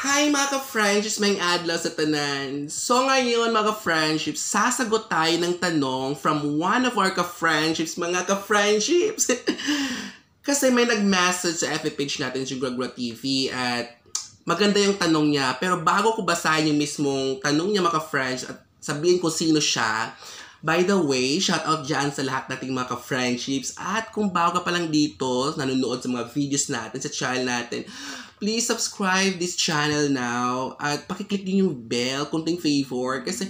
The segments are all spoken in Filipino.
Hi mga ka-friendships, may adlaw sa tanan. So ngayon mga ka-friendships, sasagot tayo ng tanong from one of our ka-friendships, mga ka-friendships. Kasi may nag-message sa FB page natin sa Gura TV at maganda yung tanong niya. Pero bago ko basahin yung mismong tanong niya mga ka-friends at sabihin ko sino siya, by the way, shout out dyan sa lahat nating mga ka-friendships. At kung bago ka pa lang dito, nanonood sa mga videos natin, sa channel natin, please subscribe this channel now. At pakiclick din yung bell, kunting favor. Kasi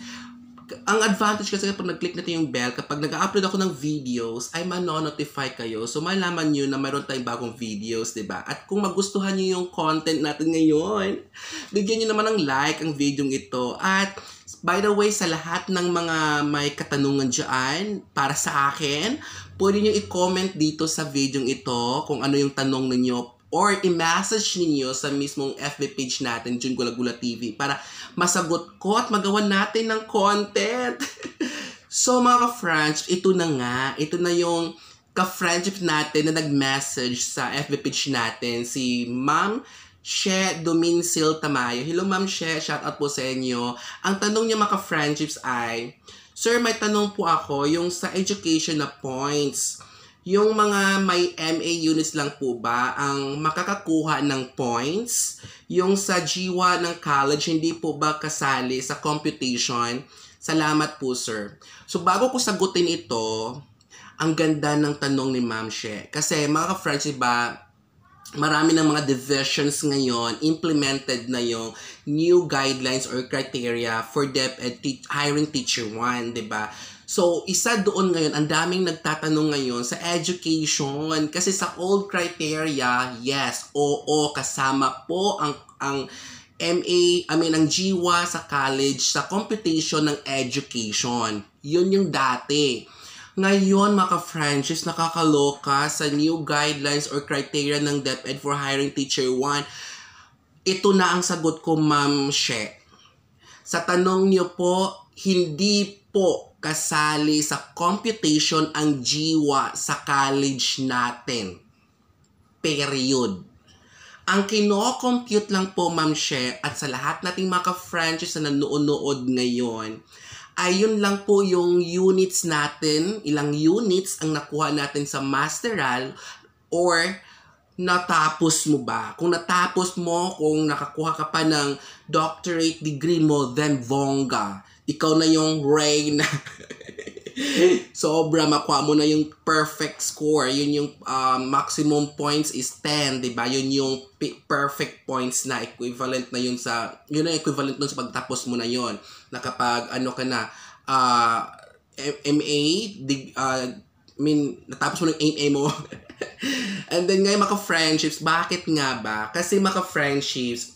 ang advantage kasi kapag nag-click natin yung bell, kapag nag-upload ako ng videos, ay mano-notify kayo. So, malaman nyo na mayroon tayong bagong videos, diba? At kung magustuhan nyo yung content natin ngayon, bigyan nyo naman ng like ang video ito. At by the way, sa lahat ng mga may katanungan dyan para sa akin, pwede nyo i-comment dito sa video ito kung ano yung tanong ninyo or i-message ninyo sa mismong FB page natin, June Gula TV, para masagot ko at magawa natin ng content. So mga ka-friends, ito na nga. Ito na yung ka-friendship natin na nag-message sa FB page natin, si Ma'am She Dominsil Tamayo. Hello Ma'am She, shout out po sa inyo. Ang tanong niya mga ka-friendships ay, Sir, may tanong po ako, yung sa education na points, yung mga may MA units lang po ba ang makakakuha ng points? Yung sa GWA ng college, hindi po ba kasali sa computation? Salamat po, sir. So, bago ko sagutin ito, ang ganda ng tanong ni Ma'am She. Kasi, mga ka-friends, diba, marami ng mga divisions ngayon, implemented na yung new guidelines or criteria for DepEd hiring teacher 1, diba? So, isa doon ngayon, ang daming nagtatanong ngayon sa education. Kasi sa old criteria, yes, oo, kasama po ang ang GWA sa college, sa computation ng education. Yun yung dati. Ngayon, mga ka-friendships, nakakaloka sa new guidelines or criteria ng DepEd for hiring teacher 1. Ito na ang sagot ko, Ma'am She. Sa tanong niyo po, hindi po kasali sa computation ang GWA sa college natin. Period. Ang kino-compute lang po, Ma'am She, at sa lahat nating mga ka-friendships na nanonood ngayon, ay yun lang po yung units natin, ilang units ang nakuha natin sa masteral or natapos mo ba? Kung natapos mo, kung nakakuha ka pa ng doctorate degree mo, then bongga. Ikaw na yung Ray na sobra, makuha mo na yung perfect score. Yun yung maximum points is 10, diba? Yun yung perfect points na equivalent na yun sa, yun ang equivalent nun sa pagtapos mo na yun. Na kapag ano ka na, MA, natapos mo ng MA mo. And then ngayon maka-friendships, bakit nga ba? Kasi maka-friendships,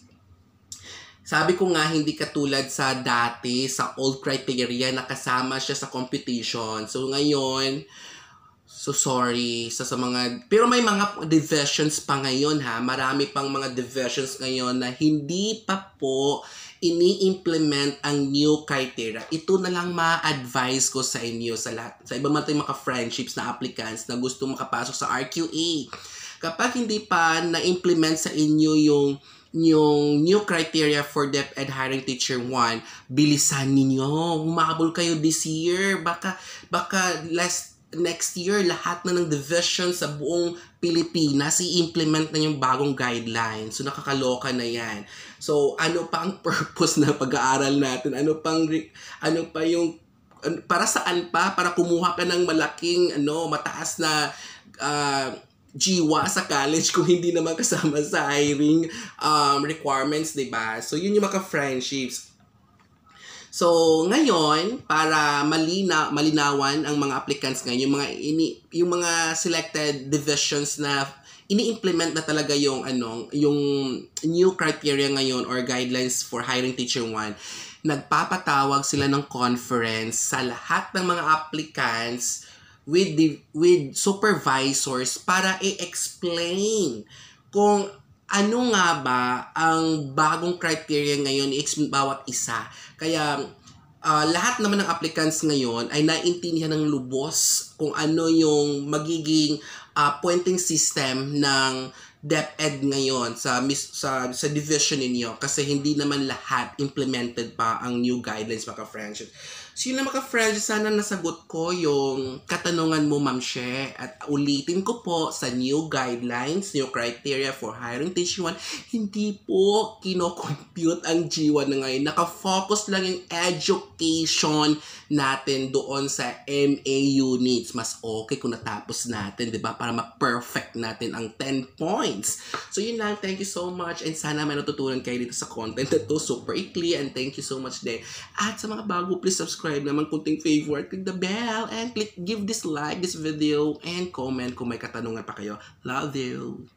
sabi ko nga, hindi katulad sa dati, sa old criteria, nakasama siya sa competition. So ngayon, so sorry sa mga, pero may mga divisions pa ngayon ha. Marami pang mga divisions ngayon na hindi pa po ini-implement ang new criteria. Ito na lang ma-advise ko sa inyo, sa lahat, sa iba man tayong mga friendships na applicants na gusto makapasok sa RQA. Kapag hindi pa na-implement sa inyo yung new criteria for DepEd hiring teacher 1, bilisan ninyo. Humabol kayo this year. Baka next year, lahat na ng division sa buong Pilipinas, i-implement na yung bagong guidelines. So, nakakaloka na yan. So, ano pa ang purpose na pag-aaral natin? Ano pa yung, para saan pa? Para kumuha ka ng malaking, mataas na, GWA sa college kung hindi naman kasama sa hiring requirements, diba? So, yun yung mga friendships. So, ngayon, para malinawan ang mga applicants ngayon, yung mga selected divisions na ini-implement na talaga yung new criteria ngayon or guidelines for hiring teacher 1, nagpapatawag sila ng conference sa lahat ng mga applicants with supervisors para i-explain kung ano nga ba ang bagong criteria ngayon bawat isa. Kaya lahat naman ng applicants ngayon ay naintindihan ng lubos kung ano yung magiging pointing system ng DepEd ngayon sa division ninyo kasi hindi naman lahat implemented pa ang new guidelines mga friendships. So yun lang mga friendships, sana nasagot ko yung katanungan mo Ma'am She, at ulitin ko po sa new guidelines, new criteria for hiring G1, hindi po kino-compute ang G1 na ngayon. Nakafocus lang yung education natin doon sa MA units. Mas okay kung natapos natin, di ba? Para ma-perfect natin ang 10 points. So yun lang, thank you so much, and sana may natutunan kayo dito sa content na to. Super ikli, and thank you so much din. At sa mga bago, please subscribe naman, kunting favorite, click the bell, and give this like, this video, and comment kung may katanungan pa kayo. Love you!